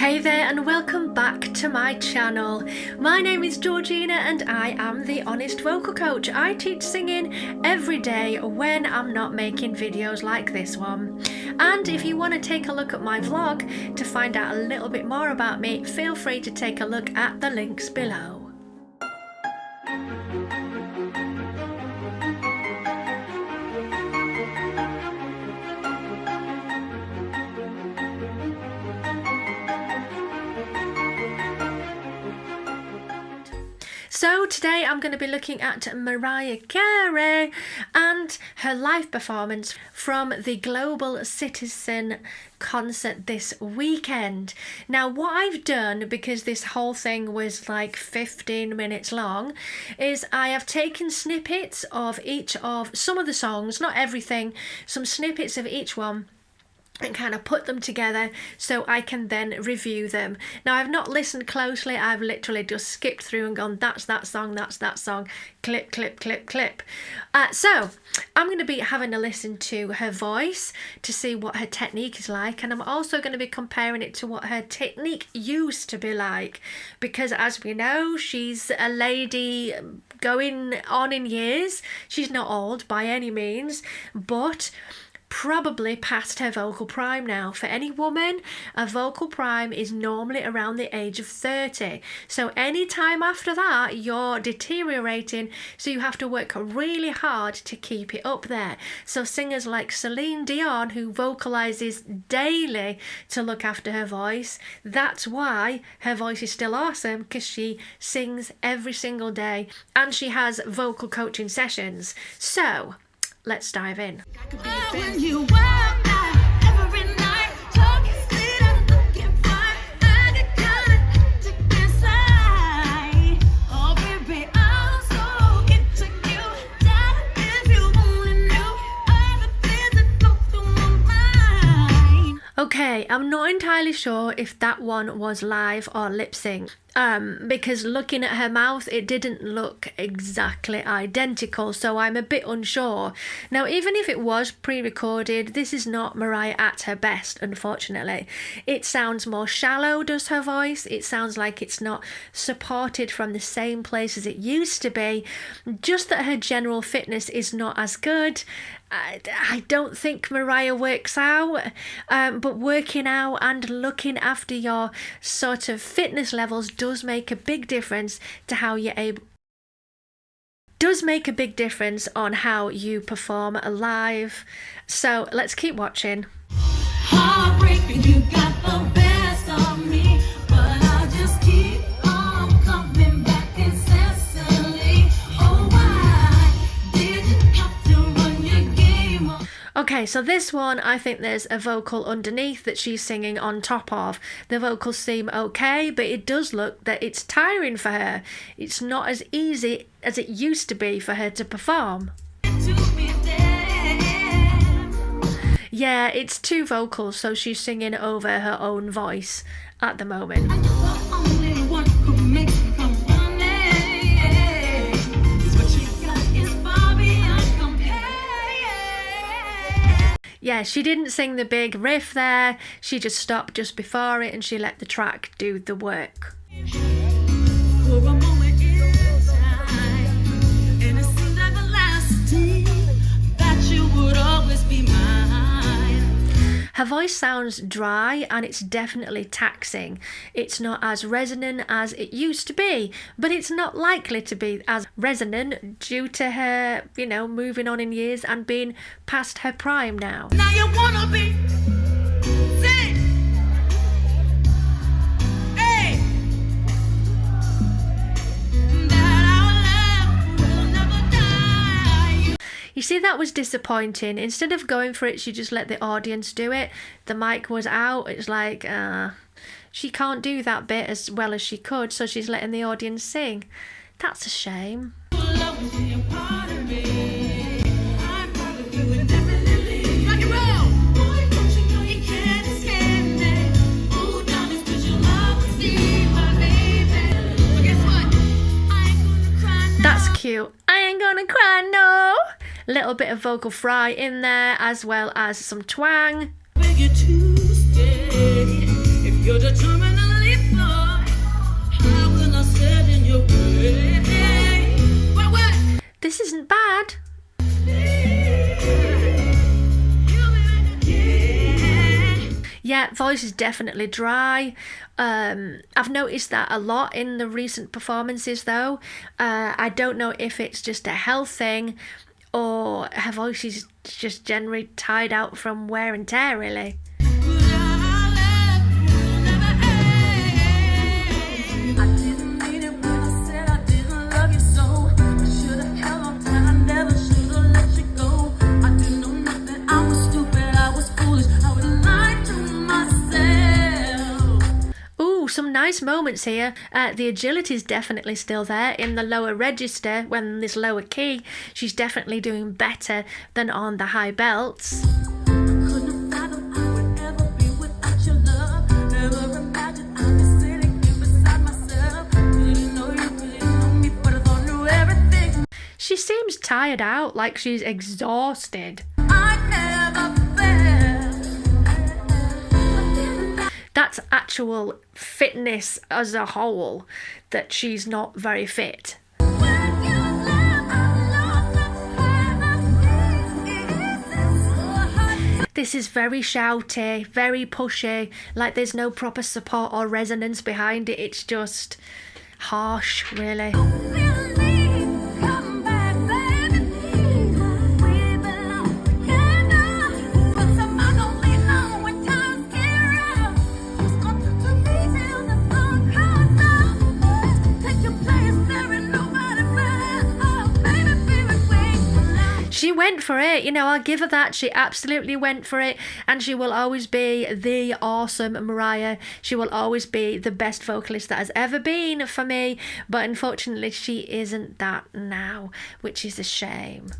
Hey there and welcome back to my channel. My name is Georgina and I am the Honest Vocal Coach. I teach singing every day when I'm not making videos like this one. And if you want to take a look at my vlog to find out a little bit more about me, feel free to take a look at the links below. So today I'm going to be looking at Mariah Carey and her live performance from the Global Citizen concert this weekend. Now what I've done, because this whole thing was like 15 minutes long, is I have taken snippets of each of some of the songs, not everything, some snippets of each one, and kind of put them together so I can then review them. Now I've not listened closely, I've literally just skipped through and gone, that's that song, clip, clip, clip, clip. So I'm going to be having a listen to her voice to see what her technique is like, and I'm also going to be comparing it to what her technique used to be like, because as we know, she's a lady going on in years. She's not old by any means, but probably past her vocal prime now. For any woman, a vocal prime is normally around the age of 30. So any time after that, you're deteriorating, so you have to work really hard to keep it up there. So singers like Celine Dion, who vocalizes daily to look after her voice, that's why her voice is still awesome, because she sings every single day and she has vocal coaching sessions. So let's dive in. Okay, I'm not entirely sure if that one was live or lip sync. Because looking at her mouth, it didn't look exactly identical, so I'm a bit unsure. Now, even if it was pre-recorded, this is not Mariah at her best, unfortunately. It sounds more shallow, does her voice. It sounds like it's not supported from the same place as it used to be. Just that her general fitness is not as good. I don't think Mariah works out, but working out and looking after your sort of fitness levels does make a big difference to how you're able. Does make a big difference on how you perform live. So let's keep watching. Heartbreaking, you got the best of me, but I just keep on coming back incessantly. Oh, why did you have to run your game on? Okay, so this one, I think there's a vocal underneath that she's singing on top of. The vocals seem okay, but it does look that it's tiring for her. It's not as easy as it used to be for her to perform. Yeah, it's two vocals, so she's singing over her own voice at the moment. Yeah, she didn't sing the big riff there. She just stopped just before it and she let the track do the work. Her voice sounds dry and it's definitely taxing. It's not as resonant as it used to be, but it's not likely to be as resonant due to her, you know, moving on in years and being past her prime now. Now you wanna be sing. Hey. That our love will never die. You see, that was disappointing. Instead of going for it, she just let the audience do it. The mic was out. It's like, she can't do that bit as well as she could, so she's letting the audience sing. That's a shame. That's cute. I ain't gonna cry, no. Little bit of vocal fry in there, as well as some twang. If you're determined Yeah, voice is definitely dry. I've noticed that a lot in the recent performances though. I don't know if it's just a health thing or her voice is just generally tired out from wear and tear, really. Some nice moments here. The agility is definitely still there in the lower register. When this lower key, she's definitely doing better than on the high belts. She seems tired out, like she's exhausted. That's actual fitness as a whole, that she's not very fit. This is very shouty, very pushy, like there's no proper support or resonance behind it. It's just harsh, really. She went for it, you know, I'll give her that. She absolutely went for it, and she will always be the awesome Mariah. She will always be the best vocalist that has ever been for me, but unfortunately she isn't that now, which is a shame.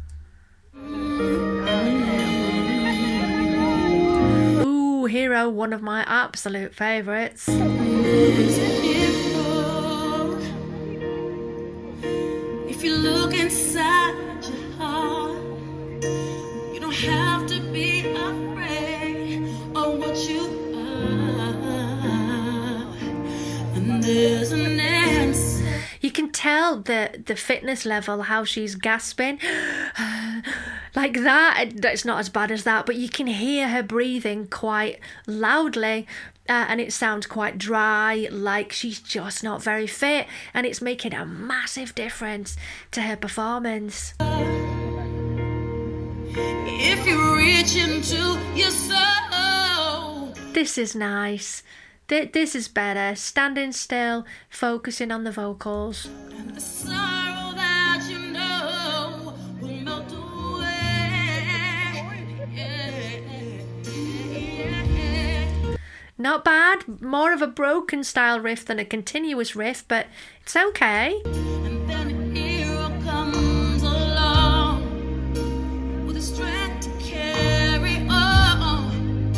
Ooh, Hero, one of my absolute favourites. If you look inside your heart, you don't have to be afraid of what you are. And there's an answer. You can tell the fitness level, how she's gasping like that. It's not as bad as that, but you can hear her breathing quite loudly. And it sounds quite dry, like she's just not very fit, and it's making a massive difference to her performance. If you reach into your soul. This is nice. This is better. Standing still, focusing on the vocals. And the sorrow that you know will melt away. Yeah. Not bad. More of a broken style riff than a continuous riff, but it's okay. And then a hero comes along with a strength to carry on,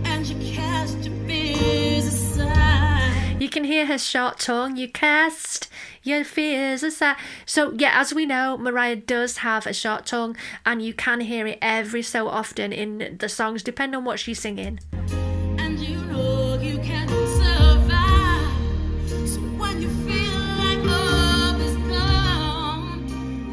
and you cast your fears aside. You can hear her short tongue. You cast your fears aside. So yeah, as we know, Mariah does have a short tongue, and you can hear it every so often in the songs, depending on what she's singing. And you know you can survive. So when you feel like hope is gone,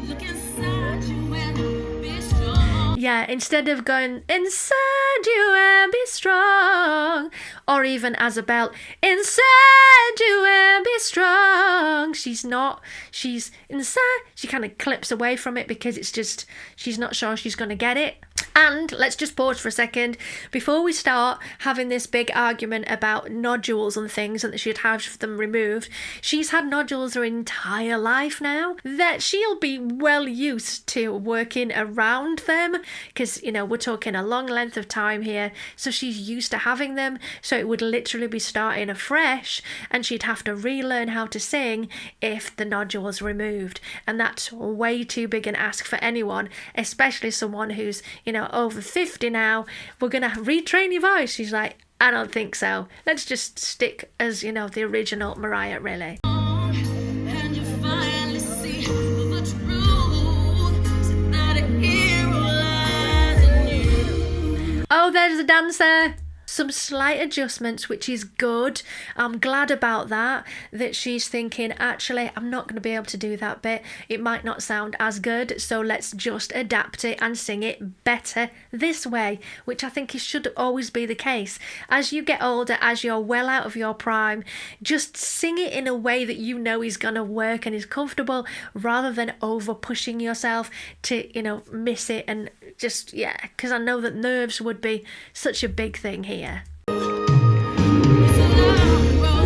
look inside you and be strong. Yeah, instead of going inside you and be strong, or even as a belt, inside you and be strong. She's not. She's inside. She kind of clips away from it because it's just, she's not sure she's going to get it. And let's just pause for a second before we start having this big argument about nodules and things and that she'd have them removed. She's had nodules her entire life now, that she'll be well used to working around them, because, you know, we're talking a long length of time here, so she's used to having them. So it would literally be starting afresh, and she'd have to relearn how to sing if the nodules removed, and that's way too big an ask for anyone, especially someone who's, you know, over 50 now. We're gonna retrain your voice. She's like, I don't think so. Let's just stick as, you know, the original Mariah, really. And you finally see the truth, so that a hero lies in you. Oh, there's a dancer. some slight adjustments, which is good. I'm glad about that she's thinking, actually, I'm not going to be able to do that bit. It might not sound as good, so let's just adapt it and sing it better this way, which I think it should always be the case. As you get older, as you're well out of your prime, just sing it in a way that you know is going to work and is comfortable, rather than over pushing yourself to, miss it. And just, because I know that nerves would be such a big thing here.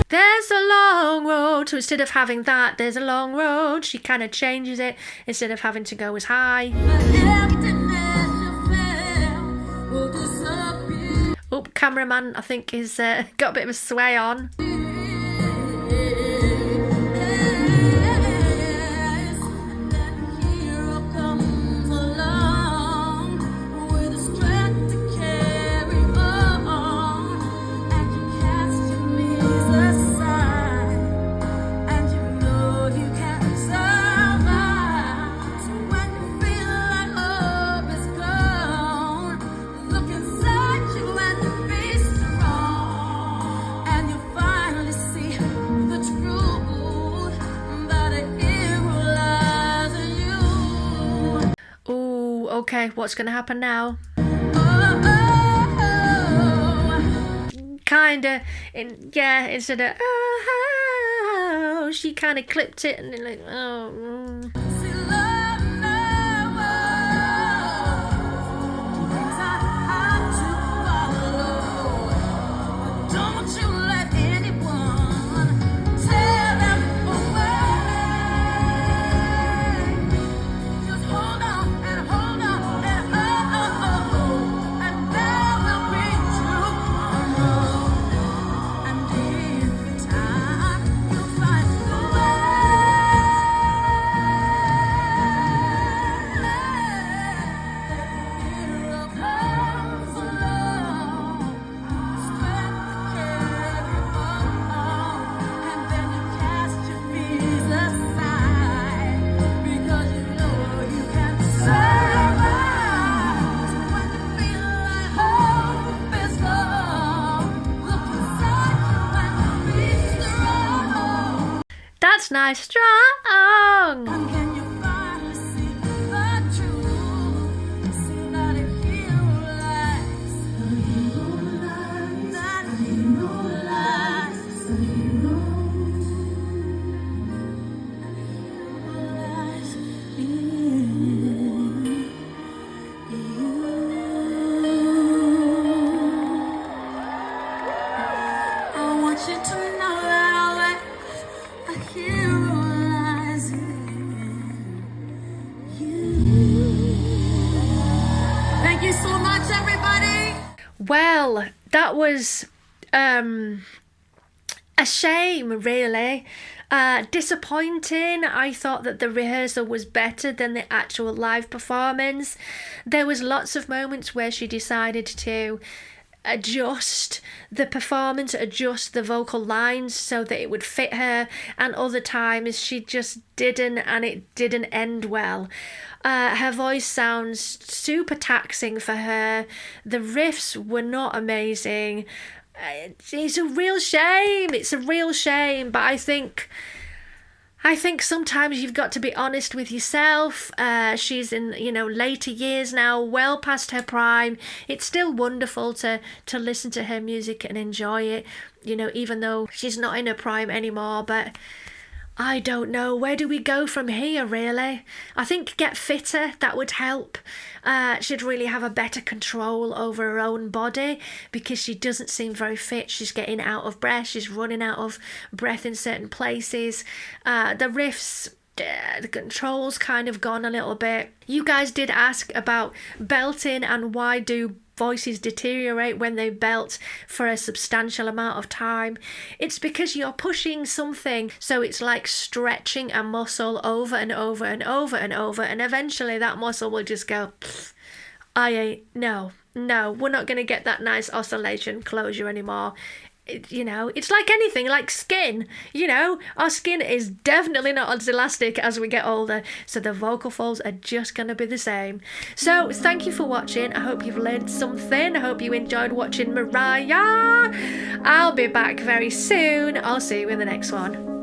There's a long road. So instead of having that, there's a long road, she kind of changes it. Instead of having to go as high. Oh, cameraman, I think, is got a bit of a sway on. Okay, what's going to happen now? Kinda, instead of she kind of clipped it and like, that's nice, strong. Can you finally see the truth? See that it heals, that I want you to know that I'll let a hero lies in you. Thank you so much, everybody. Well, that was a shame, really. Disappointing. I thought that the rehearsal was better than the actual live performance. There was lots of moments where she decided to adjust the performance, adjust the vocal lines so that it would fit her, and other times she just didn't, and it didn't end well. Her voice sounds super taxing for her. The riffs were not amazing. It's a real shame. It's a real shame, but I think sometimes you've got to be honest with yourself. She's in, later years now, well past her prime. It's still wonderful to listen to her music and enjoy it, even though she's not in her prime anymore. But I don't know. Where do we go from here, really? I think get fitter, that would help. She'd really have a better control over her own body, because she doesn't seem very fit. She's getting out of breath. She's running out of breath in certain places. The riffs, the control's kind of gone a little bit. You guys did ask about belting and why do voices deteriorate when they belt for a substantial amount of time. It's because you're pushing something, so it's like stretching a muscle over and over and over and over, and eventually that muscle will just go, no, we're not going to get that nice oscillation closure anymore. it's like anything, like skin. Our skin is definitely not as elastic as we get older, so the vocal folds are just going to be the same. So thank you for watching. I hope you've learned something. I hope you enjoyed watching Mariah. I'll be back very soon. I'll see you in the next one.